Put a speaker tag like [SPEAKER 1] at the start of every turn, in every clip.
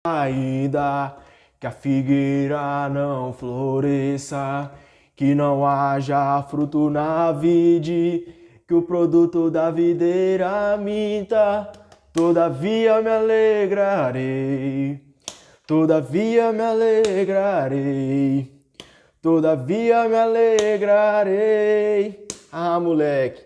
[SPEAKER 1] ainda que a figueira não floresça, que não haja fruto na vide, que o produto da videira minta. Todavia me alegrarei, todavia me alegrarei, todavia me alegrarei. Ah, moleque,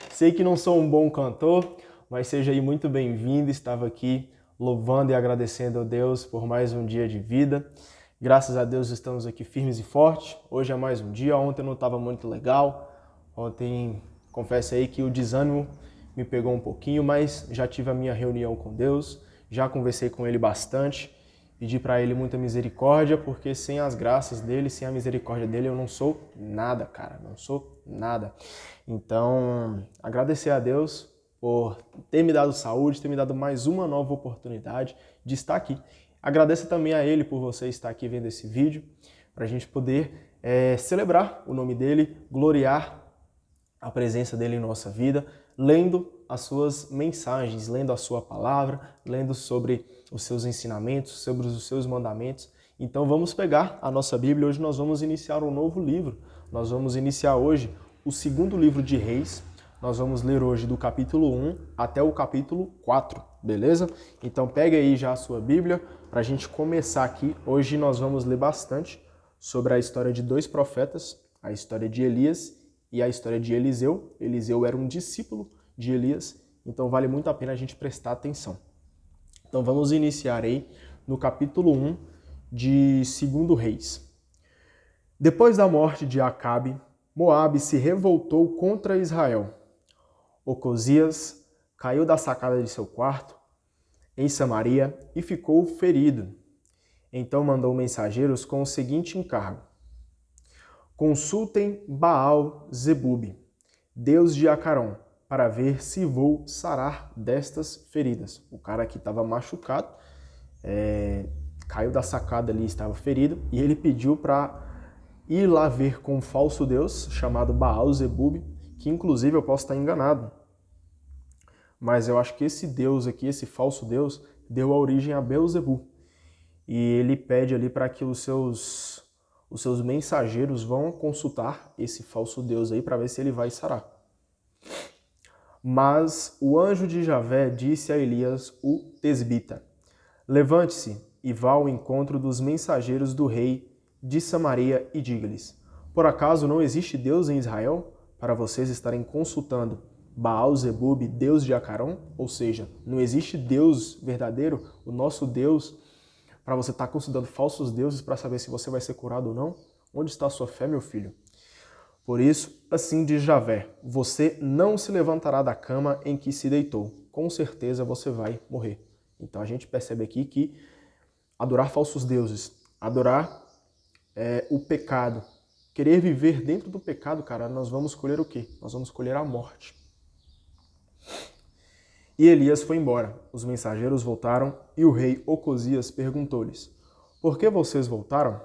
[SPEAKER 1] sei que não sou um bom cantor, mas seja aí muito bem-vindo. Estava aqui louvando e agradecendo a Deus por mais um dia de vida. Graças a Deus estamos aqui firmes e fortes. Hoje é mais um dia. Ontem não estava muito legal. Ontem, confesso aí que o desânimo me pegou um pouquinho, mas já tive a minha reunião com Deus, já conversei com Ele bastante, pedi para Ele muita misericórdia, porque sem as graças dEle, sem a misericórdia dEle, eu não sou nada, cara, não sou nada. Então, agradecer a Deus por ter me dado saúde, ter me dado mais uma nova oportunidade de estar aqui. Agradeço também a Ele por você estar aqui vendo esse vídeo, para a gente poder celebrar o nome dEle, gloriar a presença dEle em nossa vida, lendo as suas mensagens, lendo a sua palavra, lendo sobre os seus ensinamentos, sobre os seus mandamentos. Então vamos pegar a nossa Bíblia. Hoje nós vamos iniciar um novo livro. Nós vamos iniciar hoje o segundo livro de Reis. Nós vamos ler hoje do capítulo 1 até o capítulo 4, beleza? Então pega aí já a sua Bíblia para a gente começar aqui. Hoje nós vamos ler bastante sobre a história de dois profetas, a história de Elias e a história de Eliseu. Eliseu era um discípulo de Elias, então vale muito a pena a gente prestar atenção. Então vamos iniciar aí no capítulo 1 de 2 Reis. Depois da morte de Acabe, Moabe se revoltou contra Israel. Ocosias caiu da sacada de seu quarto em Samaria e ficou ferido. Então mandou mensageiros com o seguinte encargo: consultem Baal-Zebub, deus de Acaron, para ver se vou sarar destas feridas. O cara aqui estava machucado, caiu da sacada ali, estava ferido, e ele pediu para ir lá ver com um falso deus chamado Baal-Zebub, que inclusive eu posso estar enganado, mas eu acho que esse deus aqui, esse falso deus, deu a origem a Beelzebu. E ele pede ali para que os seus mensageiros vão consultar esse falso deus aí para ver se ele vai sarar. Mas o anjo de Javé disse a Elias, o tesbita: levante-se e vá ao encontro dos mensageiros do rei de Samaria e diga-lhes: por acaso não existe Deus em Israel para vocês estarem consultando Baal-Zebub, deus de Acaron? Ou seja, não existe Deus verdadeiro, o nosso Deus, para você estar consultando falsos deuses para saber se você vai ser curado ou não? Onde está a sua fé, meu filho? Por isso, assim diz Javé: você não se levantará da cama em que se deitou. Com certeza você vai morrer. Então a gente percebe aqui que adorar falsos deuses, adorar o pecado, querer viver dentro do pecado, cara, nós vamos escolher o quê? Nós vamos escolher a morte. E Elias foi embora. Os mensageiros voltaram e o rei Ocosias perguntou-lhes: por que vocês voltaram?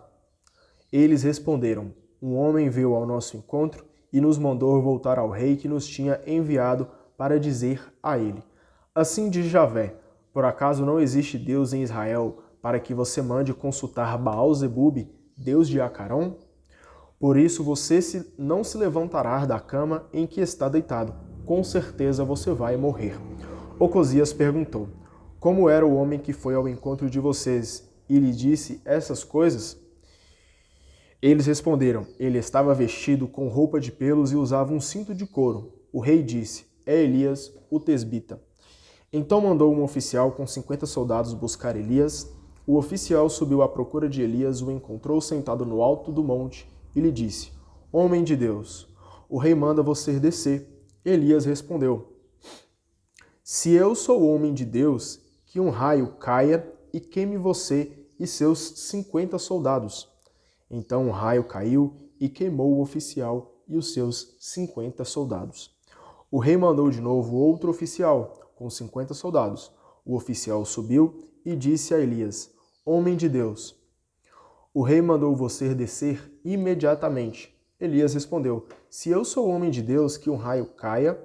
[SPEAKER 1] Eles responderam: um homem veio ao nosso encontro e nos mandou voltar ao rei que nos tinha enviado para dizer a ele: assim diz Javé, por acaso não existe Deus em Israel para que você mande consultar Baal-Zebub, deus de Acaron? Por isso você não se levantará da cama em que está deitado. Com certeza você vai morrer. Ocosias perguntou: como era o homem que foi ao encontro de vocês e lhe disse essas coisas? Eles responderam: ele estava vestido com roupa de pelos e usava um cinto de couro. O rei disse: é Elias, o tesbita. Então mandou um oficial com 50 soldados buscar Elias. O oficial subiu à procura de Elias, o encontrou sentado no alto do monte e lhe disse: homem de Deus, o rei manda você descer. Elias respondeu: se eu sou homem de Deus, que um raio caia e queime você e seus 50 soldados. Então um raio caiu e queimou o oficial e os seus 50 soldados. O rei mandou de novo outro oficial, com 50 soldados. O oficial subiu e disse a Elias: homem de Deus, o rei mandou você descer imediatamente. Elias respondeu: se eu sou homem de Deus, que um raio caia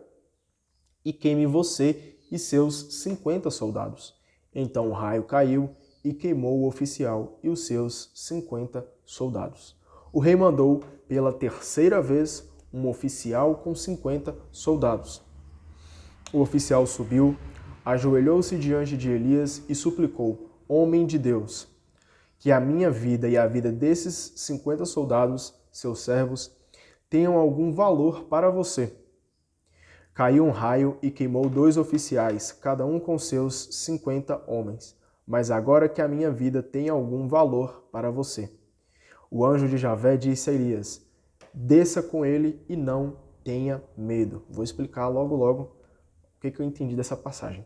[SPEAKER 1] e queime você e seus 50 soldados. Então o raio caiu e queimou o oficial e os seus 50 soldados. O rei mandou pela terceira vez um oficial com 50 soldados. O oficial subiu, ajoelhou-se diante de Elias e suplicou: Homem de Deus, que a minha vida e a vida desses 50 soldados, seus servos, tenham algum valor para você. Caiu um raio e queimou 2 oficiais, cada um com seus 50 homens. Mas agora que a minha vida tem algum valor para você. O anjo de Javé disse a Elias: Desça com ele e não tenha medo. Vou explicar logo o que eu entendi dessa passagem.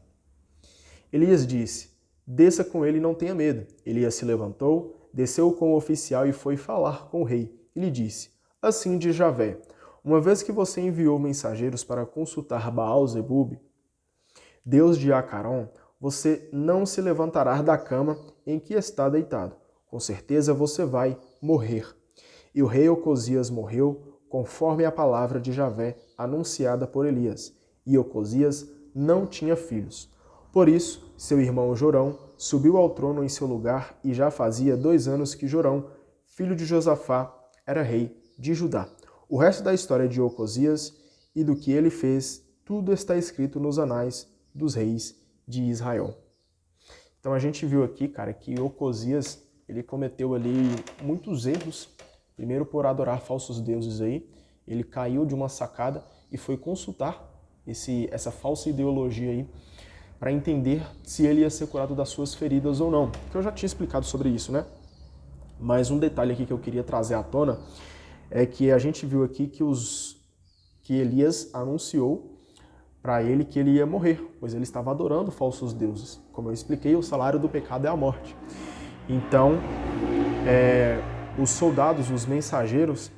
[SPEAKER 1] Elias disse: Desça com ele e não tenha medo. Elias se levantou, desceu com o oficial e foi falar com o rei. E lhe disse: Assim diz Javé: Uma vez que você enviou mensageiros para consultar Baal-Zebub, Deus de Acaron, você não se levantará da cama em que está deitado. Com certeza você vai morrer. E o rei Ocosias morreu, conforme a palavra de Javé anunciada por Elias. E Ocosias não tinha filhos. Por isso, seu irmão Jorão subiu ao trono em seu lugar e já fazia 2 anos que Jorão, filho de Josafá, era rei de Judá. O resto da história de Ocosias e do que ele fez, tudo está escrito nos anais dos reis de Israel. Então a gente viu aqui, cara, que Ocosias, ele cometeu ali muitos erros. Primeiro por adorar falsos deuses aí, ele caiu de uma sacada e foi consultar essa falsa ideologia aí para entender se ele ia ser curado das suas feridas ou não. Que eu já tinha explicado sobre isso, né? Mas um detalhe aqui que eu queria trazer à tona é que a gente viu aqui que Elias anunciou para ele que ele ia morrer, pois ele estava adorando falsos deuses. Como eu expliquei, o salário do pecado é a morte. Então, os soldados, os mensageiros,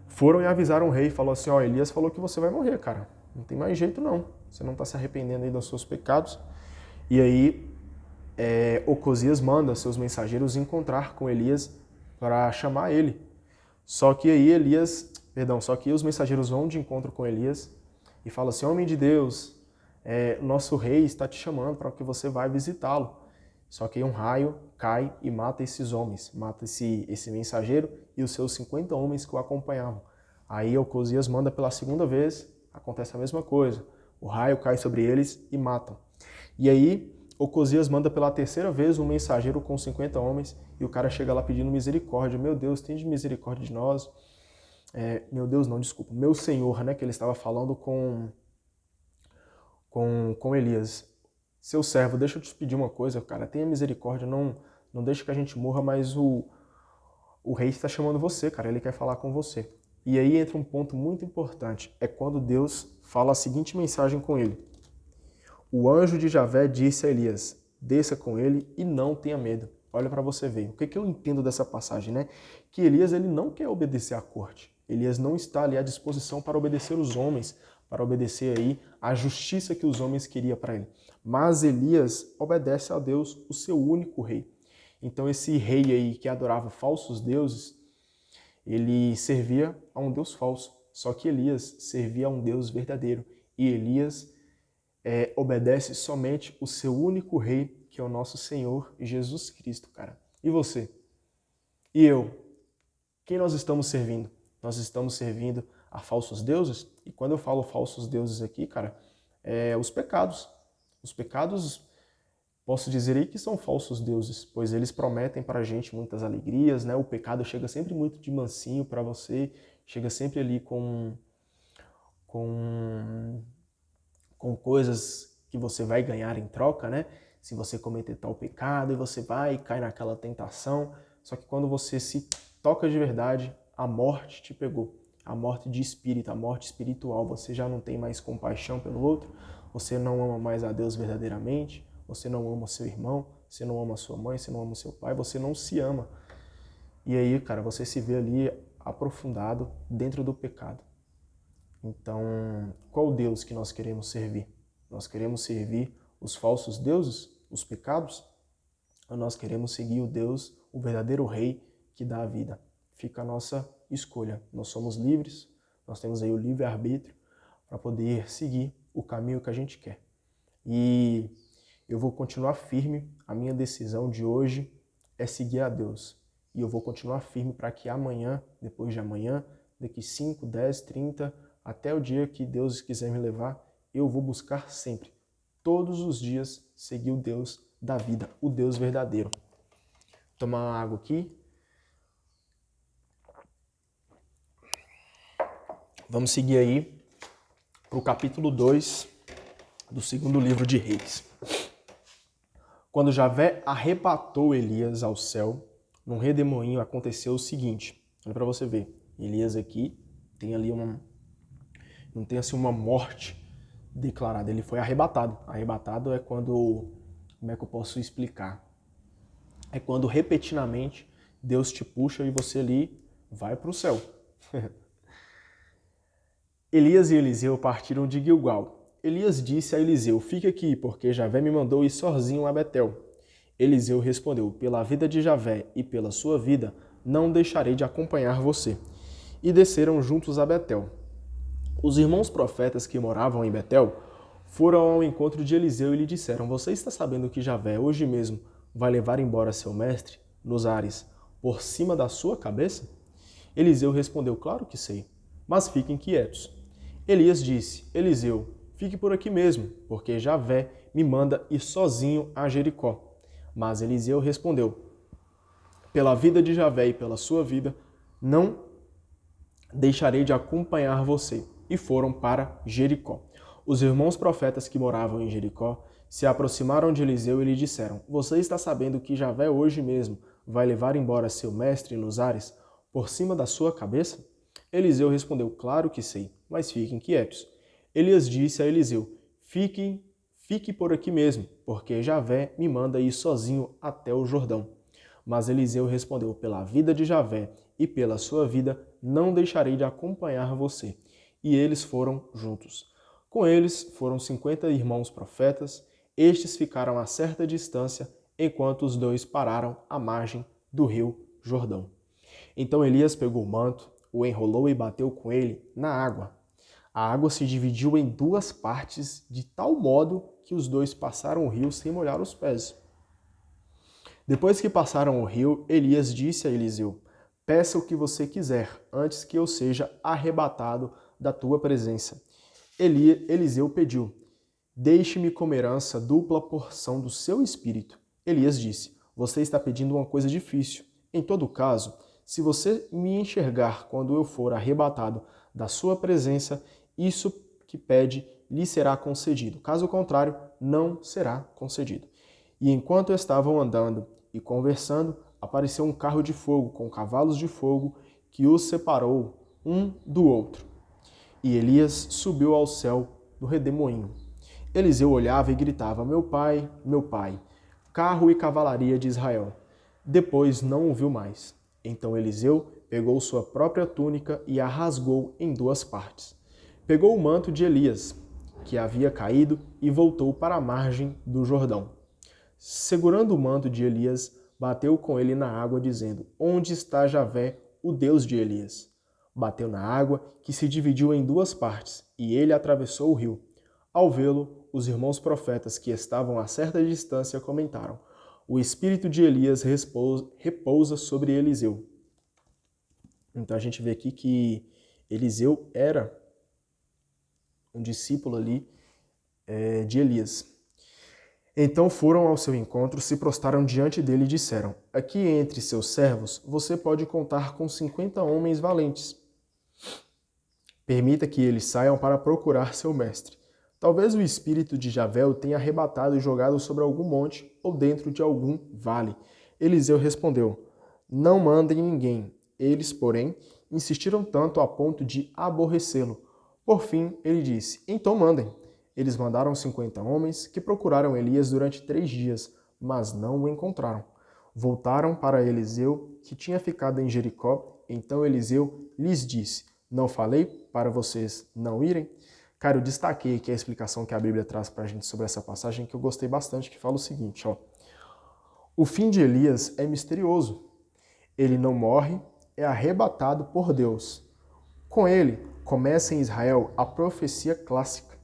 [SPEAKER 1] foram e avisaram o rei, falou assim, Elias falou que você vai morrer, cara. Não tem mais jeito não, você não está se arrependendo aí dos seus pecados. E aí, Ocosias manda seus mensageiros encontrar com Elias para chamar ele. Só que os mensageiros vão de encontro com Elias e falam assim, homem de Deus, nosso rei está te chamando para que você vá visitá-lo. Só que aí um raio cai e mata esses homens, mata esse mensageiro e os seus 50 homens que o acompanhavam. Aí Ocosias manda pela segunda vez, acontece a mesma coisa. O raio cai sobre eles e matam. E aí Ocosias manda pela terceira vez um mensageiro com 50 homens e o cara chega lá pedindo misericórdia. Meu Deus, tem de misericórdia de nós. Meu Senhor, né? Que ele estava falando com Elias. Seu servo, deixa eu te pedir uma coisa, cara. Tenha misericórdia, não deixe que a gente morra, mas o rei está chamando você, cara. Ele quer falar com você. E aí entra um ponto muito importante. É quando Deus fala a seguinte mensagem com ele. O anjo de Javé disse a Elias, desça com ele e não tenha medo. Olha para você ver. O que eu entendo dessa passagem, né? Que Elias ele não quer obedecer à corte. Elias não está ali à disposição para obedecer os homens, para obedecer aí a justiça que os homens queriam para ele. Mas Elias obedece a Deus, o seu único rei. Então esse rei aí que adorava falsos deuses, ele servia a um Deus falso. Só que Elias servia a um Deus verdadeiro. E Elias obedece somente o seu único rei, que é o nosso Senhor Jesus Cristo, cara. E você? E eu? Quem nós estamos servindo? Nós estamos servindo a falsos deuses? E quando eu falo falsos deuses aqui, cara, os pecados. Os pecados, posso dizer aí que são falsos deuses, pois eles prometem pra gente muitas alegrias, né? O pecado chega sempre muito de mansinho para você, chega sempre ali com coisas que você vai ganhar em troca, né? Se você cometer tal pecado e você vai e cai naquela tentação. Só que quando você se toca de verdade, a morte te pegou. A morte de espírito, a morte espiritual. Você já não tem mais compaixão pelo outro, você não ama mais a Deus verdadeiramente, você não ama seu irmão, você não ama sua mãe, você não ama seu pai, você não se ama. E aí, cara, você se vê ali aprofundado dentro do pecado. Então, qual Deus que nós queremos servir? Nós queremos servir os falsos deuses, os pecados? Ou nós queremos seguir o Deus, o verdadeiro rei que dá a vida? Fica a nossa escolha. Nós somos livres, nós temos aí o livre-arbítrio para poder seguir o caminho que a gente quer. E eu vou continuar firme. A minha decisão de hoje é seguir a Deus. E eu vou continuar firme para que amanhã, depois de amanhã, daqui 5, 10, 30, até o dia que Deus quiser me levar, eu vou buscar sempre, todos os dias, seguir o Deus da vida, o Deus verdadeiro. Tomar uma água aqui. Vamos seguir aí para o capítulo 2 do segundo livro de Reis. Quando Javé arrebatou Elias ao céu, num redemoinho aconteceu o seguinte. Olha para você ver. Elias aqui tem ali não tem assim uma morte declarada. Ele foi arrebatado. Arrebatado é quando, como é que eu posso explicar? É quando repetidamente Deus te puxa e você ali vai para o céu. Elias e Eliseu partiram de Gilgal. Elias disse a Eliseu, fique aqui, porque Javé me mandou ir sozinho a Betel. Eliseu respondeu, pela vida de Javé e pela sua vida, não deixarei de acompanhar você. E desceram juntos a Betel. Os irmãos profetas que moravam em Betel foram ao encontro de Eliseu e lhe disseram, você está sabendo que Javé hoje mesmo vai levar embora seu mestre nos ares por cima da sua cabeça? Eliseu respondeu, claro que sei, mas fiquem quietos. Elias disse, Eliseu, fique por aqui mesmo, porque Javé me manda ir sozinho a Jericó. Mas Eliseu respondeu, pela vida de Javé e pela sua vida, não deixarei de acompanhar você. E foram para Jericó. Os irmãos profetas que moravam em Jericó se aproximaram de Eliseu e lhe disseram, você está sabendo que Javé hoje mesmo vai levar embora seu mestre nos ares por cima da sua cabeça? Eliseu respondeu, claro que sei, mas fiquem quietos. Elias disse a Eliseu, fique por aqui mesmo, porque Javé me manda ir sozinho até o Jordão. Mas Eliseu respondeu, pela vida de Javé e pela sua vida, não deixarei de acompanhar você. E eles foram juntos. Com eles foram 50 irmãos profetas, estes ficaram a certa distância, enquanto os dois pararam à margem do rio Jordão. Então Elias pegou o manto, o enrolou e bateu com ele na água. A água se dividiu em duas partes, de tal modo que os dois passaram o rio sem molhar os pés. Depois que passaram o rio, Elias disse a Eliseu, peça o que você quiser, antes que eu seja arrebatado da tua presença. Eliseu pediu, deixe-me como herança dupla porção do seu espírito. Elias disse, você está pedindo uma coisa difícil. Em todo caso, se você me enxergar quando eu for arrebatado da sua presença, isso que pede lhe será concedido. Caso contrário, não será concedido. E enquanto estavam andando e conversando, apareceu um carro de fogo com cavalos de fogo que os separou um do outro. E Elias subiu ao céu do redemoinho. Eliseu olhava e gritava, meu pai, carro e cavalaria de Israel. Depois não o viu mais. Então Eliseu pegou sua própria túnica e a rasgou em duas partes. Pegou o manto de Elias, que havia caído, e voltou para a margem do Jordão. Segurando o manto de Elias, bateu com ele na água, dizendo, onde está Javé, o Deus de Elias? Bateu na água, que se dividiu em duas partes, e ele atravessou o rio. Ao vê-lo, os irmãos profetas que estavam a certa distância comentaram, o espírito de Elias repousa sobre Eliseu. Então a gente vê aqui que Eliseu era um discípulo ali de Elias. Então foram ao seu encontro, se prostraram diante dele e disseram, aqui entre seus servos você pode contar com 50 homens valentes. Permita que eles saiam para procurar seu mestre. Talvez o espírito de Javé o tenha arrebatado e jogado sobre algum monte ou dentro de algum vale. Eliseu respondeu, não mandem ninguém. Eles, porém, insistiram tanto a ponto de aborrecê-lo. Por fim, ele disse, então mandem. Eles mandaram 50 homens que procuraram Elias durante 3 dias, mas não o encontraram. Voltaram para Eliseu, que tinha ficado em Jericó. Então Eliseu lhes disse, não falei para vocês não irem? Cara, eu destaquei aqui a explicação que a Bíblia traz para a gente sobre essa passagem, que eu gostei bastante, que fala o seguinte, ó. O fim de Elias é misterioso. Ele não morre, é arrebatado por Deus. Com ele, começa em Israel a profecia clássica.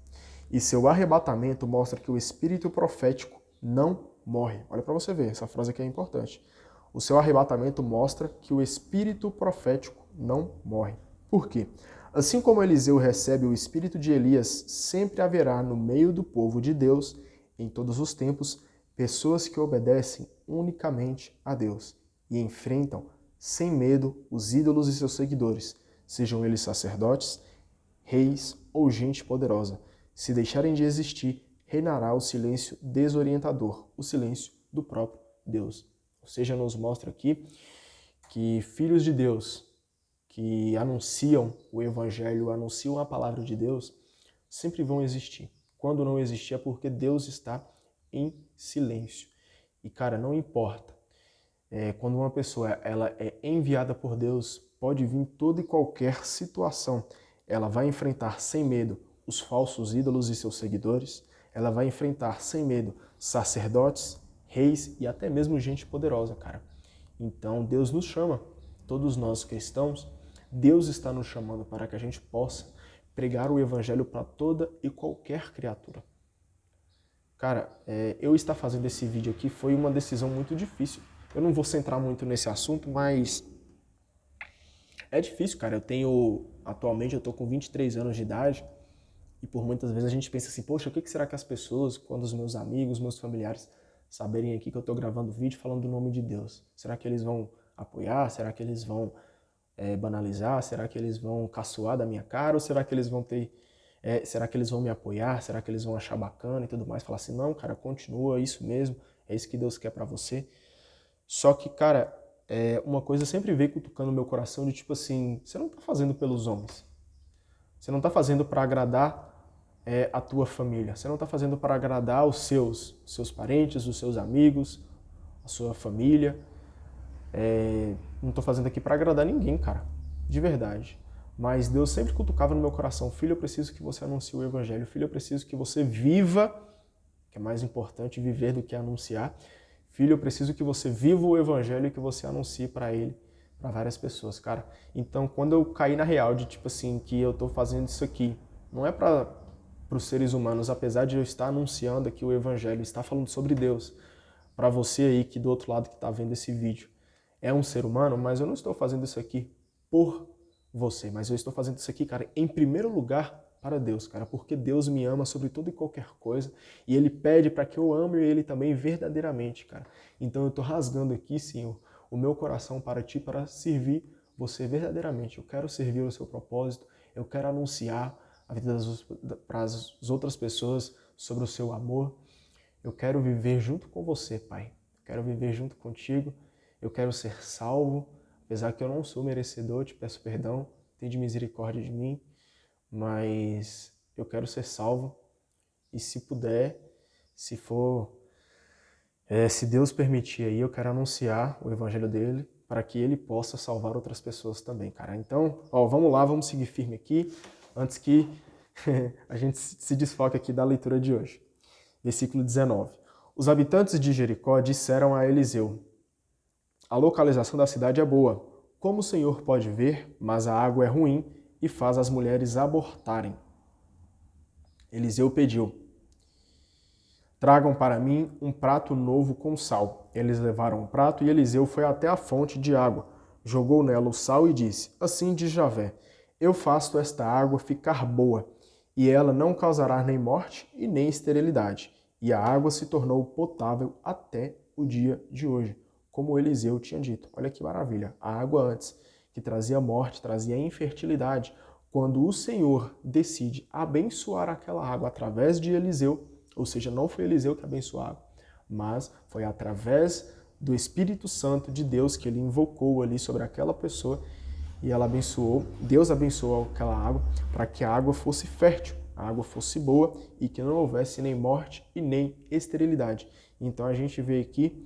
[SPEAKER 1] E seu arrebatamento mostra que o espírito profético não morre. Olha para você ver, essa frase aqui é importante. O seu arrebatamento mostra que o espírito profético não morre. Por quê? Assim como Eliseu recebe o espírito de Elias, sempre haverá no meio do povo de Deus, em todos os tempos, pessoas que obedecem unicamente a Deus e enfrentam sem medo os ídolos e seus seguidores, sejam eles sacerdotes, reis ou gente poderosa. Se deixarem de existir, reinará o silêncio desorientador, o silêncio do próprio Deus. Ou seja, nos mostra aqui que filhos de Deus que anunciam o Evangelho, anunciam a palavra de Deus, sempre vão existir. Quando não existir é porque Deus está em silêncio. E, cara, não importa. Quando uma pessoa ela é enviada por Deus, pode vir toda e qualquer situação. Ela vai enfrentar sem medo os falsos ídolos e seus seguidores. Ela vai enfrentar sem medo sacerdotes, reis e até mesmo gente poderosa, cara. Então, Deus nos chama, todos nós cristãos, Deus está nos chamando para que a gente possa pregar o evangelho para toda e qualquer criatura. Cara, eu estar fazendo esse vídeo aqui foi uma decisão muito difícil. Eu não vou centrar muito nesse assunto, mas é difícil, cara. Atualmente eu tô com 23 anos de idade e por muitas vezes a gente pensa assim, poxa, o que será que as pessoas, quando os meus amigos, meus familiares saberem aqui que eu tô gravando vídeo falando do nome de Deus? Será que eles vão apoiar? Será que eles vão banalizar? Será que eles vão caçoar da minha cara? Ou será que eles vão será que eles vão me apoiar? Será que eles vão achar bacana e tudo mais? Falar assim, não, cara, continua, é isso mesmo, é isso que Deus quer pra você. Só que, cara, uma coisa sempre veio cutucando no meu coração de tipo assim, você não tá fazendo pelos homens. Você não tá fazendo pra agradar a tua família. Você não tá fazendo para agradar os seus parentes, os seus amigos, a sua família. Não tô fazendo aqui para agradar ninguém, cara. De verdade. Mas Deus sempre cutucava no meu coração, filho, eu preciso que você anuncie o evangelho. Filho, eu preciso que você viva, que é mais importante viver do que anunciar. Filho, eu preciso que você viva o evangelho e que você anuncie para ele, para várias pessoas, cara. Então, quando eu caí na real de, tipo assim, que eu tô fazendo isso aqui, não é para os seres humanos, apesar de eu estar anunciando aqui o evangelho, estar falando sobre Deus, para você aí que do outro lado que tá vendo esse vídeo, é um ser humano, mas eu não estou fazendo isso aqui por você, mas eu estou fazendo isso aqui, cara, em primeiro lugar para Deus, cara, porque Deus me ama sobre toda e qualquer coisa e Ele pede para que eu ame Ele também verdadeiramente, cara. Então eu estou rasgando aqui, Senhor, o meu coração para Ti, para servir você verdadeiramente. Eu quero servir o Seu propósito, eu quero anunciar a vida para as outras pessoas sobre o Seu amor. Eu quero viver junto com você, Pai. Eu quero viver junto contigo. Eu quero ser salvo, apesar que eu não sou merecedor, te peço perdão, tenha misericórdia de mim, mas eu quero ser salvo e se puder, se Deus permitir aí, eu quero anunciar o evangelho dele para que ele possa salvar outras pessoas também, cara. Então, vamos lá, vamos seguir firme aqui, antes que a gente se desfoque aqui da leitura de hoje. Versículo 19. Os habitantes de Jericó disseram a Eliseu, a localização da cidade é boa, como o Senhor pode ver, mas a água é ruim e faz as mulheres abortarem. Eliseu pediu, tragam para mim um prato novo com sal. Eles levaram o prato e Eliseu foi até a fonte de água, jogou nela o sal e disse, assim diz Javé, eu faço esta água ficar boa, e ela não causará nem morte e nem esterilidade. E a água se tornou potável até o dia de hoje, como Eliseu tinha dito. Olha que maravilha, a água antes, que trazia morte, trazia infertilidade, quando o Senhor decide abençoar aquela água através de Eliseu, ou seja, não foi Eliseu que abençoou a água, mas foi através do Espírito Santo de Deus que ele invocou ali sobre aquela pessoa e ela abençoou, Deus abençoou aquela água para que a água fosse fértil, a água fosse boa e que não houvesse nem morte e nem esterilidade. Então a gente vê aqui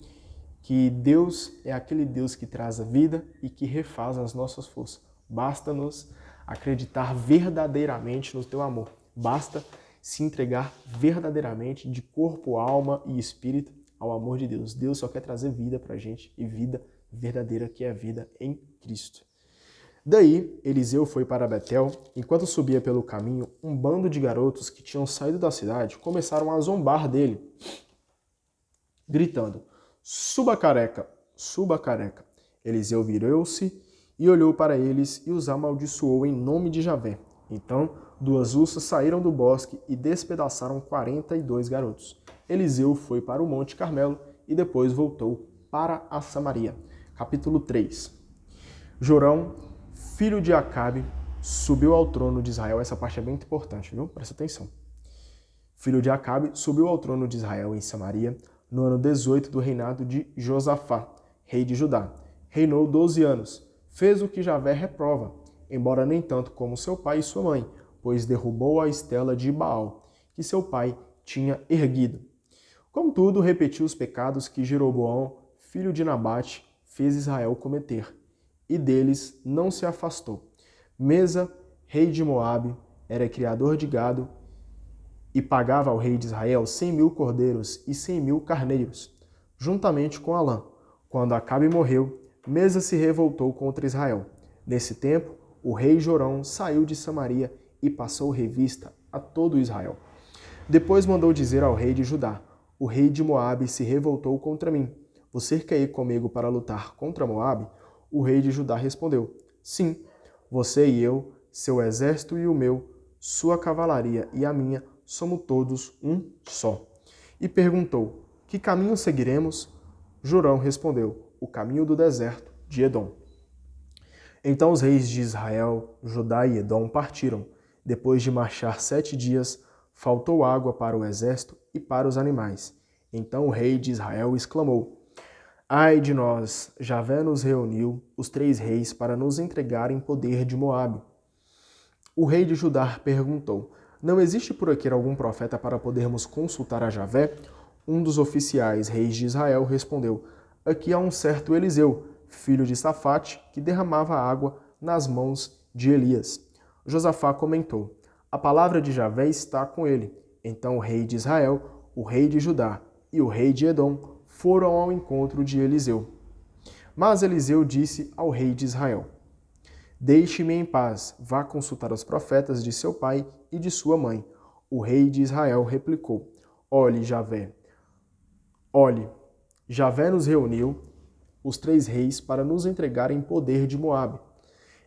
[SPEAKER 1] que Deus é aquele Deus que traz a vida e que refaz as nossas forças. Basta-nos acreditar verdadeiramente no teu amor. Basta se entregar verdadeiramente de corpo, alma e espírito ao amor de Deus. Deus só quer trazer vida pra gente e vida verdadeira, que é a vida em Cristo. Daí, Eliseu foi para Betel. Enquanto subia pelo caminho, um bando de garotos que tinham saído da cidade começaram a zombar dele. gritando: Suba, careca! Suba, careca! Eliseu virou-se e olhou para eles e os amaldiçoou em nome de Javé. Então, 2 ursas saíram do bosque e despedaçaram 42 garotos. Eliseu foi para o Monte Carmelo e depois voltou para a Samaria. Capítulo 3. Jorão, filho de Acabe, subiu ao trono de Israel. Essa parte é bem importante, viu? Presta atenção. Filho de Acabe, subiu ao trono de Israel em Samaria, no ano 18 do reinado de Josafá, rei de Judá. Reinou 12 anos. Fez o que Javé reprova, embora nem tanto como seu pai e sua mãe, pois derrubou a estela de Baal, que seu pai tinha erguido. Contudo, repetiu os pecados que Jeroboão, filho de Nabate, fez Israel cometer, e deles não se afastou. Mesa, rei de Moabe, era criador de gado e pagava ao rei de Israel 100.000 cordeiros e 100.000 carneiros, juntamente com Alã. Quando Acabe morreu, Mesa se revoltou contra Israel. Nesse tempo, o rei Jorão saiu de Samaria e passou revista a todo Israel. Depois mandou dizer ao rei de Judá: O rei de Moabe se revoltou contra mim. Você quer ir comigo para lutar contra Moabe? O rei de Judá respondeu: Sim, você e eu, seu exército e o meu, sua cavalaria e a minha, somos todos um só. E perguntou: Que caminho seguiremos? Jorão respondeu: O caminho do deserto de Edom. Então os reis de Israel, Judá e Edom partiram. Depois de marchar 7 dias, faltou água para o exército e para os animais. Então o rei de Israel exclamou: Ai de nós, Javé nos reuniu, os 3 reis, para nos entregar em poder de Moabe. O rei de Judá perguntou: Não existe por aqui algum profeta para podermos consultar a Javé? Um dos oficiais reis de Israel respondeu: Aqui há um certo Eliseu, filho de Safate, que derramava água nas mãos de Elias. Josafá comentou: A palavra de Javé está com ele. Então o rei de Israel, o rei de Judá e o rei de Edom foram ao encontro de Eliseu. Mas Eliseu disse ao rei de Israel: Deixe-me em paz, vá consultar os profetas de seu pai e de sua mãe. O rei de Israel replicou: Olhe, Javé nos reuniu, os 3 reis, para nos entregar em poder de Moabe.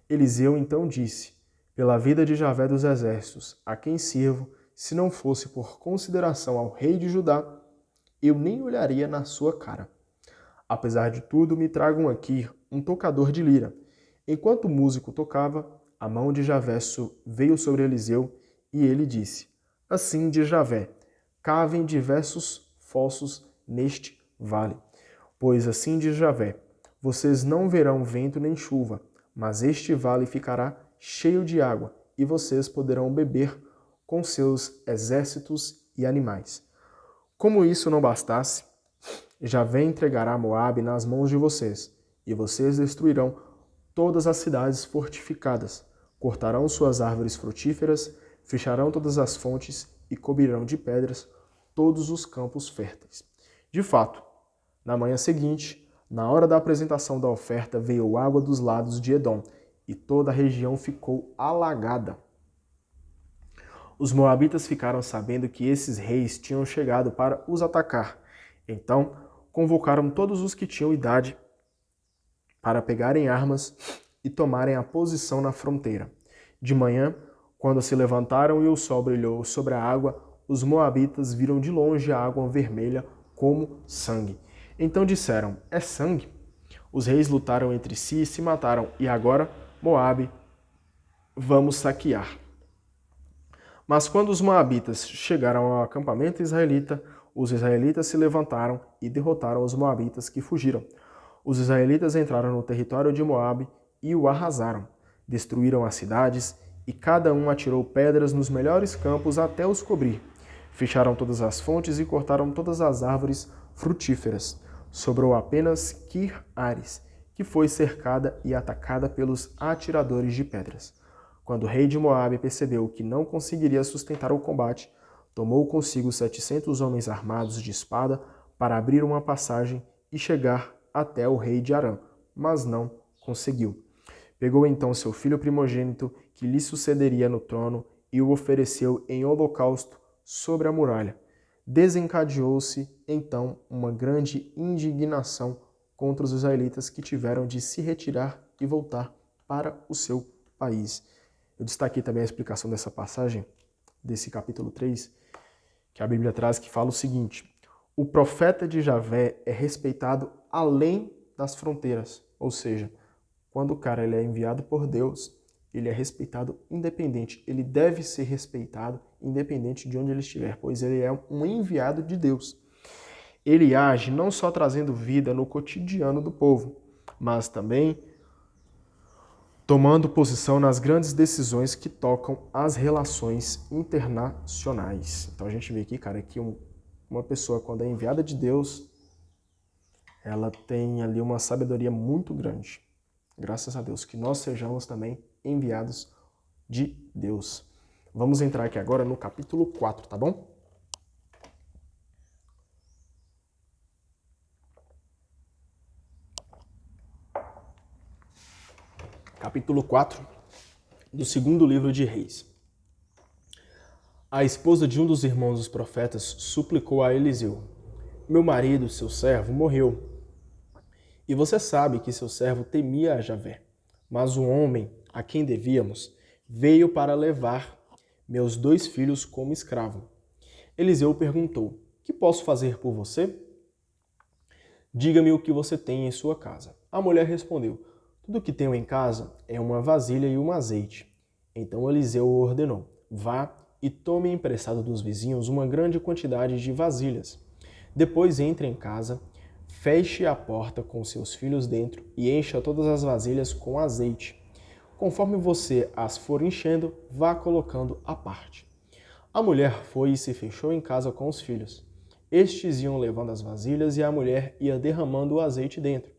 [SPEAKER 1] Eliseu então disse: Pela vida de Javé dos exércitos, a quem sirvo, se não fosse por consideração ao rei de Judá, eu nem olharia na sua cara. Apesar de tudo, me tragam aqui um tocador de lira. Enquanto o músico tocava, a mão de Javé veio sobre Eliseu e ele disse: Assim diz Javé, cavem diversos fossos neste vale. Pois assim diz Javé, vocês não verão vento nem chuva, mas este vale ficará cheio de água e vocês poderão beber com seus exércitos e animais. Como isso não bastasse, Javé entregará Moabe nas mãos de vocês, e vocês destruirão todas as cidades fortificadas, cortarão suas árvores frutíferas, fecharão todas as fontes e cobrirão de pedras todos os campos férteis. De fato, na manhã seguinte, na hora da apresentação da oferta, veio água dos lados de Edom, e toda a região ficou alagada. Os moabitas ficaram sabendo que esses reis tinham chegado para os atacar. Então, convocaram todos os que tinham idade para pegarem armas e tomarem a posição na fronteira. De manhã, quando se levantaram e o sol brilhou sobre a água, os moabitas viram de longe a água vermelha como sangue. Então disseram: É sangue. Os reis lutaram entre si e se mataram, e agora, Moabe, vamos saquear. Mas quando os moabitas chegaram ao acampamento israelita, os israelitas se levantaram e derrotaram os moabitas que fugiram. Os israelitas entraram no território de Moabe e o arrasaram. Destruíram as cidades e cada um atirou pedras nos melhores campos até os cobrir. Fecharam todas as fontes e cortaram todas as árvores frutíferas. Sobrou apenas Kir-Ares, que foi cercada e atacada pelos atiradores de pedras. Quando o rei de Moabe percebeu que não conseguiria sustentar o combate, tomou consigo 700 homens armados de espada para abrir uma passagem e chegar até o rei de Arã, mas não conseguiu. Pegou então seu filho primogênito, que lhe sucederia no trono, e o ofereceu em holocausto sobre a muralha. Desencadeou-se, então, uma grande indignação contra os israelitas que tiveram de se retirar e voltar para o seu país. Eu destaquei também a explicação dessa passagem, desse capítulo 3, que a Bíblia traz, que fala o seguinte: o profeta de Javé é respeitado além das fronteiras, ou seja, quando o cara ele é enviado por Deus, ele é respeitado independente, ele deve ser respeitado independente de onde ele estiver, pois ele é um enviado de Deus. Ele age não só trazendo vida no cotidiano do povo, mas também tomando posição nas grandes decisões que tocam as relações internacionais. Então a gente vê aqui, cara, que uma pessoa, quando é enviada de Deus, ela tem ali uma sabedoria muito grande. Graças a Deus, que nós sejamos também enviados de Deus. Vamos entrar aqui agora no capítulo 4, tá bom? Capítulo 4 do segundo livro de Reis. A esposa de um dos irmãos dos profetas suplicou a Eliseu: meu marido, seu servo, morreu. E você sabe que seu servo temia a Javé. Mas o homem a quem devíamos veio para levar meus 2 filhos como escravo. Eliseu perguntou: que posso fazer por você? Diga-me o que você tem em sua casa. A mulher respondeu: tudo o que tenho em casa é uma vasilha e um azeite. Então Eliseu ordenou: vá e tome emprestado dos vizinhos uma grande quantidade de vasilhas. Depois entre em casa, feche a porta com seus filhos dentro e encha todas as vasilhas com azeite. Conforme você as for enchendo, vá colocando à parte. A mulher foi e se fechou em casa com os filhos. Estes iam levando as vasilhas e a mulher ia derramando o azeite dentro.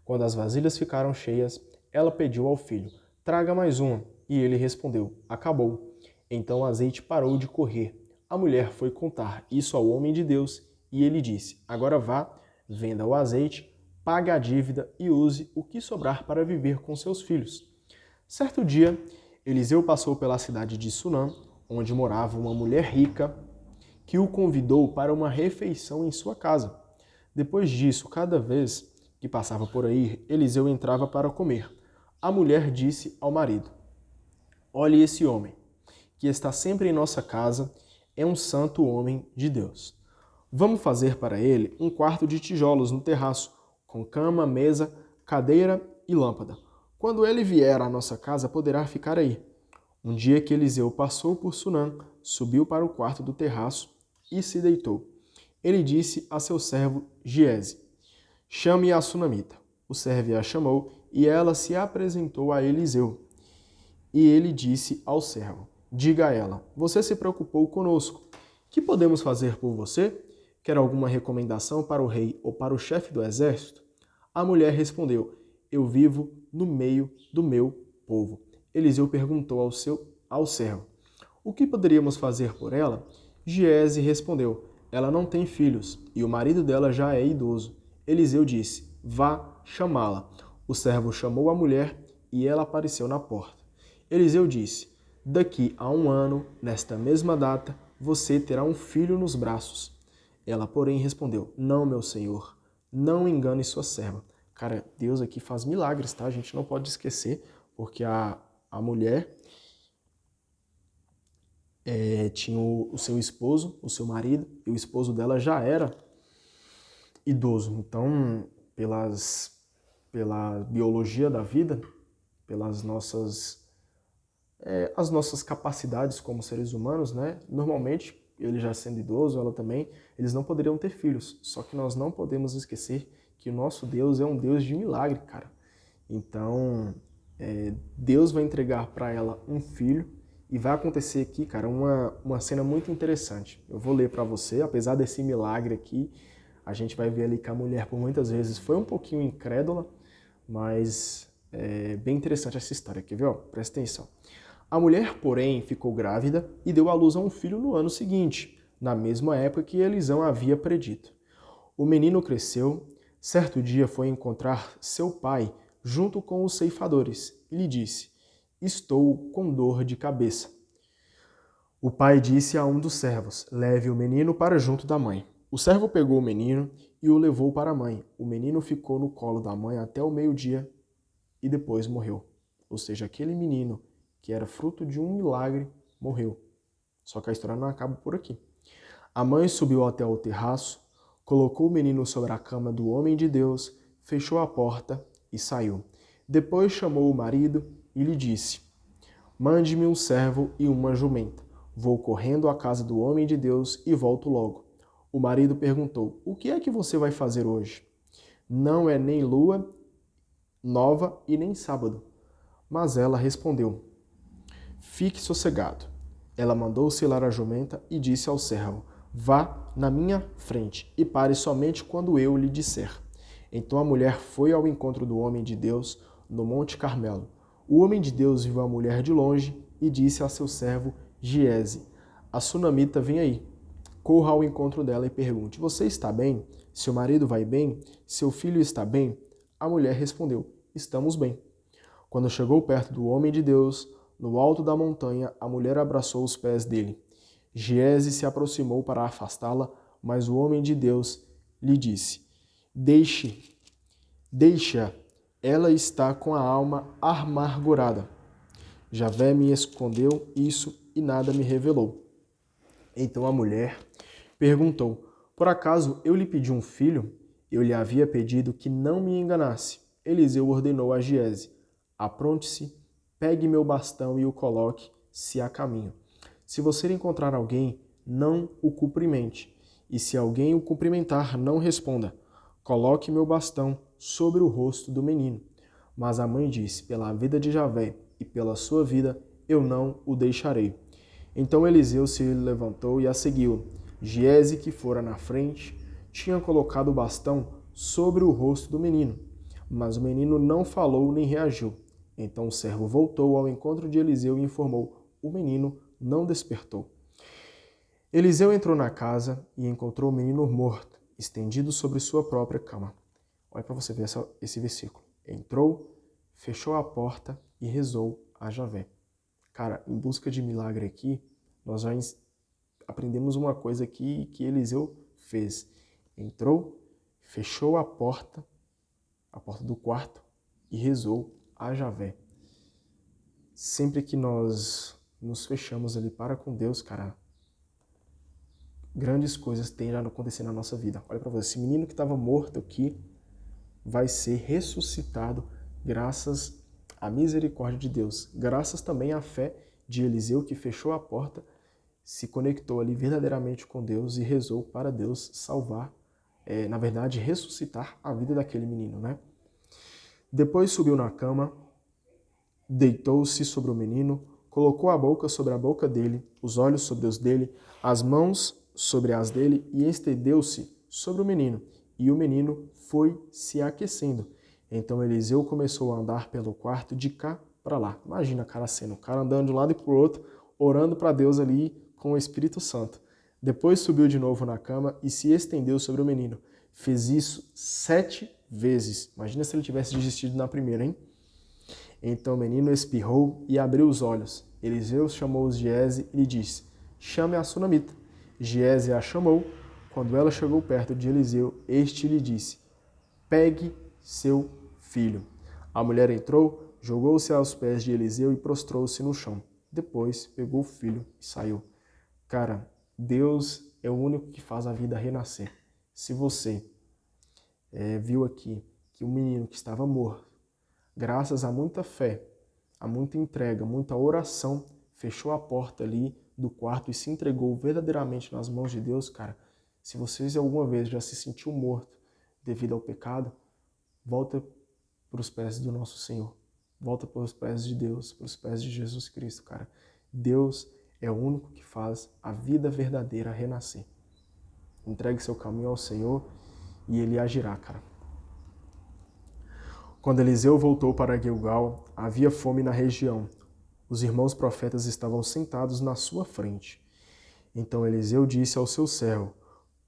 [SPEAKER 1] Quando as vasilhas ficaram cheias, ela pediu ao filho: traga mais uma. E ele respondeu: acabou. Então o azeite parou de correr. A mulher foi contar isso ao homem de Deus e ele disse: agora vá, venda o azeite, pague a dívida e use o que sobrar para viver com seus filhos. Certo dia, Eliseu passou pela cidade de Sunã, onde morava uma mulher rica, que o convidou para uma refeição em sua casa. Depois disso, cada vez que passava por aí, Eliseu entrava para comer. A mulher disse ao marido: olhe esse homem, que está sempre em nossa casa, é um santo homem de Deus. Vamos fazer para ele um quarto de tijolos no terraço, com cama, mesa, cadeira e lâmpada. Quando ele vier à nossa casa, poderá ficar aí. Um dia que Eliseu passou por Sunã, subiu para o quarto do terraço e se deitou. Ele disse a seu servo Giese: chame a sunamita. O servo a chamou e ela se apresentou a Eliseu. E ele disse ao servo: diga a ela, você se preocupou conosco. Que podemos fazer por você? Quer alguma recomendação para o rei ou para o chefe do exército? A mulher respondeu: eu vivo no meio do meu povo. Eliseu perguntou ao servo: o que poderíamos fazer por ela? Giese respondeu: ela não tem filhos e o marido dela já é idoso. Eliseu disse: vá chamá-la. O servo chamou a mulher e ela apareceu na porta. Eliseu disse: daqui a 1 ano, nesta mesma data, você terá um filho nos braços. Ela, porém, respondeu: não, meu senhor, não engane sua serva. Cara, Deus aqui faz milagres, tá? A gente não pode esquecer, porque a mulher tinha o seu esposo, o seu marido, e o esposo dela já era idoso. Então, pela biologia da vida, pelas as nossas capacidades como seres humanos, né? Normalmente, ele já sendo idoso, ela também, eles não poderiam ter filhos. Só que nós não podemos esquecer que o nosso Deus é um Deus de milagre, cara. Então, Deus vai entregar para ela um filho e vai acontecer aqui, cara, uma cena muito interessante. Eu vou ler para você, apesar desse milagre aqui, a gente vai ver ali que a mulher, por muitas vezes, foi um pouquinho incrédula, mas é bem interessante essa história. Quer ver? Ó, presta atenção. A mulher, porém, ficou grávida e deu à luz a um filho no ano seguinte, na mesma época que Elisão havia predito. O menino cresceu, certo dia foi encontrar seu pai junto com os ceifadores e lhe disse: estou com dor de cabeça. O pai disse a um dos servos: leve o menino para junto da mãe. O servo pegou o menino e o levou para a mãe. O menino ficou no colo da mãe até o meio-dia e depois morreu. Ou seja, aquele menino que era fruto de um milagre morreu. Só que a história não acaba por aqui. A mãe subiu até o terraço, colocou o menino sobre a cama do homem de Deus, fechou a porta e saiu. Depois chamou o marido e lhe disse: mande-me um servo e uma jumenta. Vou correndo à casa do homem de Deus e volto logo. O marido perguntou: o que é que você vai fazer hoje? Não é nem lua nova e nem sábado. Mas ela respondeu: fique sossegado. Ela mandou selar a jumenta e disse ao servo: vá na minha frente e pare somente quando eu lhe disser. Então a mulher foi ao encontro do homem de Deus no Monte Carmelo. O homem de Deus viu a mulher de longe e disse a seu servo Giese: a sunamita vem aí. Corra ao encontro dela e pergunte: você está bem? Seu marido vai bem? Seu filho está bem? A mulher respondeu: estamos bem. Quando chegou perto do homem de Deus, no alto da montanha, a mulher abraçou os pés dele. Giese se aproximou para afastá-la, mas o homem de Deus lhe disse: deixa, ela está com a alma amargurada. Javé me escondeu isso e nada me revelou. Então a mulher perguntou: por acaso eu lhe pedi um filho? Eu lhe havia pedido que não me enganasse. Eliseu ordenou a Giese: apronte-se, pegue meu bastão e o coloque-se a caminho. Se você encontrar alguém, não o cumprimente. E se alguém o cumprimentar, não responda: coloque meu bastão sobre o rosto do menino. Mas a mãe disse: pela vida de Javé e pela sua vida, eu não o deixarei. Então Eliseu se levantou e a seguiu. Giese, que fora na frente, tinha colocado o bastão sobre o rosto do menino. Mas o menino não falou nem reagiu. Então o servo voltou ao encontro de Eliseu e informou: o menino não despertou. Eliseu entrou na casa e encontrou o menino morto, estendido sobre sua própria cama. Olha para você ver esse versículo. Entrou, fechou a porta e rezou a Javé. Cara, em busca de milagre aqui, nós já aprendemos uma coisa aqui que Eliseu fez. Entrou, fechou a porta do quarto e rezou a Javé. Sempre que nós nos fechamos ali para com Deus, cara, grandes coisas tendem a acontecer na nossa vida. Olha para você, esse menino que estava morto aqui vai ser ressuscitado graças à misericórdia de Deus. Graças também à fé de Eliseu, que fechou a porta, se conectou ali verdadeiramente com Deus e rezou para Deus salvar, na verdade, ressuscitar a vida daquele menino, né? Depois subiu na cama, deitou-se sobre o menino, colocou a boca sobre a boca dele, os olhos sobre os dele, as mãos sobre as dele e estendeu-se sobre o menino. E o menino foi se aquecendo. Então Eliseu começou a andar pelo quarto de cá para lá. Imagina, cara, sendo o cara andando de um lado e para o outro, orando para Deus ali com o Espírito Santo. Depois subiu de novo na cama e se estendeu sobre o menino. Fez isso 7 vezes. Imagina se ele tivesse desistido na primeira, hein? Então o menino espirrou e abriu os olhos. Eliseu chamou Giese e lhe disse: chame a sunamita. Giese a chamou. Quando ela chegou perto de Eliseu, este lhe disse: pegue seu filho. A mulher entrou, jogou-se aos pés de Eliseu e prostrou-se no chão. Depois pegou o filho e saiu. Cara, Deus é o único que faz a vida renascer. Se você viu aqui que o menino que estava morto, graças a muita fé, a muita entrega, muita oração, fechou a porta ali do quarto e se entregou verdadeiramente nas mãos de Deus, cara, se vocês alguma vez já se sentiu morto devido ao pecado, volta para os pés do nosso Senhor. Volta para os pés de Deus, para os pés de Jesus Cristo, cara. Deus é o único que faz a vida verdadeira renascer. Entregue seu caminho ao Senhor e Ele agirá, cara. Quando Eliseu voltou para Gilgal, havia fome na região. Os irmãos profetas estavam sentados na sua frente. Então Eliseu disse ao seu servo: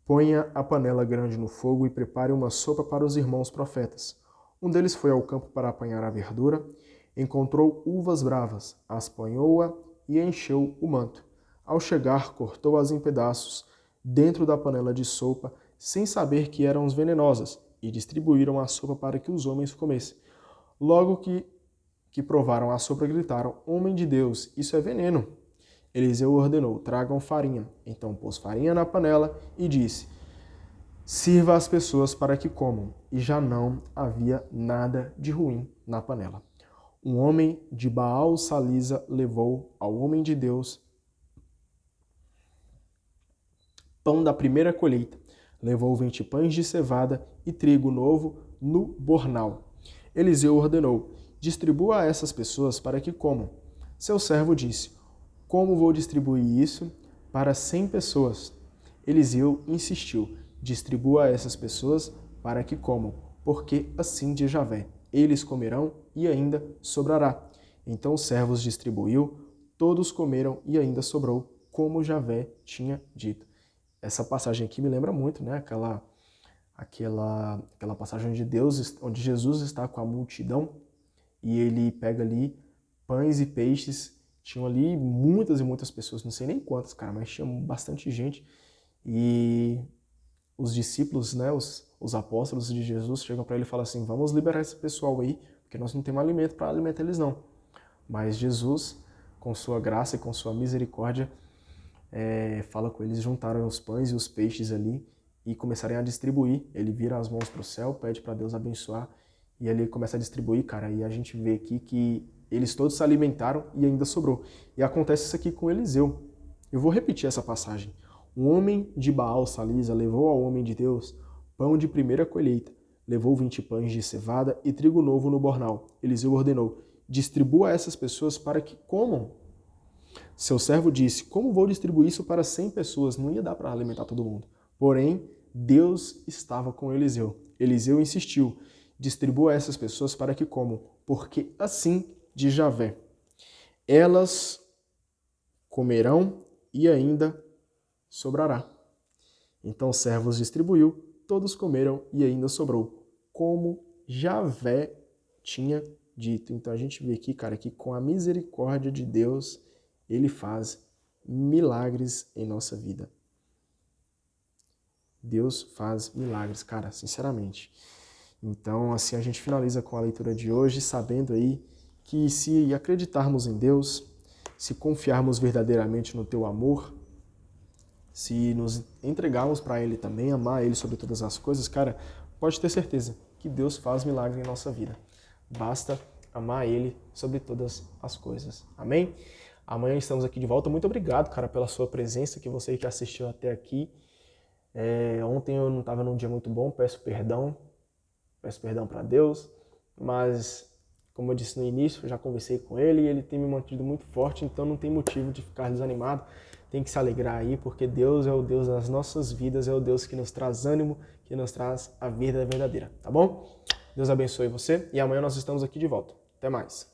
[SPEAKER 1] ponha a panela grande no fogo e prepare uma sopa para os irmãos profetas. Um deles foi ao campo para apanhar a verdura, encontrou uvas bravas, as apanhou-a e encheu o manto. Ao chegar, cortou-as em pedaços dentro da panela de sopa, sem saber que eram venenosas, e distribuíram a sopa para que os homens comessem. Logo que provaram a sopa, gritaram: Homem de Deus, isso é veneno. Eliseu ordenou: Tragam farinha. Então pôs farinha na panela e disse: Sirva as pessoas para que comam. E já não havia nada de ruim na panela. Um homem de Baal Salisa levou ao homem de Deus pão da primeira colheita. Levou 20 pães de cevada e trigo novo no bornal. Eliseu ordenou: Distribua a essas pessoas para que comam. Seu servo disse: Como vou distribuir isso para 100 pessoas? Eliseu insistiu: Distribua a essas pessoas para que comam, porque assim diz Javé: eles comerão e ainda sobrará. Então os servos distribuiu, todos comeram e ainda sobrou, como Javé tinha dito. Essa passagem aqui me lembra muito, né? Aquela passagem de Deus, onde Jesus está com a multidão e ele pega ali pães e peixes. Tinham ali muitas e muitas pessoas, não sei nem quantas, cara, mas tinha bastante gente. E os discípulos, né, os apóstolos de Jesus chegam para ele e falam assim: vamos liberar esse pessoal aí, porque nós não temos alimento para alimentar eles não. Mas Jesus, com sua graça e com sua misericórdia, fala com eles, juntaram os pães e os peixes ali e começarem a distribuir. Ele vira as mãos para o céu, pede para Deus abençoar e ali começa a distribuir, cara. E a gente vê aqui que eles todos se alimentaram e ainda sobrou. E acontece isso aqui com Eliseu. Eu vou repetir essa passagem. Um homem de Baal Salisa levou ao homem de Deus pão de primeira colheita. Levou 20 pães de cevada e trigo novo no bornal. Eliseu ordenou: distribua a essas pessoas para que comam. Seu servo disse: como vou distribuir isso para 100 pessoas? Não ia dar para alimentar todo mundo. Porém, Deus estava com Eliseu. Eliseu insistiu: distribua a essas pessoas para que comam, porque assim diz Javé: elas comerão e ainda sobrará. Então os servos distribuiu, todos comeram e ainda sobrou, como Javé tinha dito. Então a gente vê aqui, cara, que com a misericórdia de Deus, ele faz milagres em nossa vida. Deus faz milagres, cara, sinceramente. Então, assim, a gente finaliza com a leitura de hoje, sabendo aí que se acreditarmos em Deus, se confiarmos verdadeiramente no teu amor, se nos entregarmos para Ele também, amar Ele sobre todas as coisas, cara, pode ter certeza que Deus faz milagre em nossa vida. Basta amar Ele sobre todas as coisas. Amém? Amanhã estamos aqui de volta. Muito obrigado, cara, pela sua presença, que você que assistiu até aqui. Ontem eu não estava num dia muito bom, peço perdão para Deus, mas como eu disse no início, eu já conversei com Ele e Ele tem me mantido muito forte, então não tem motivo de ficar desanimado, tem que se alegrar aí, porque Deus é o Deus das nossas vidas, é o Deus que nos traz ânimo, que nos traz a vida verdadeira, tá bom? Deus abençoe você e amanhã nós estamos aqui de volta. Até mais.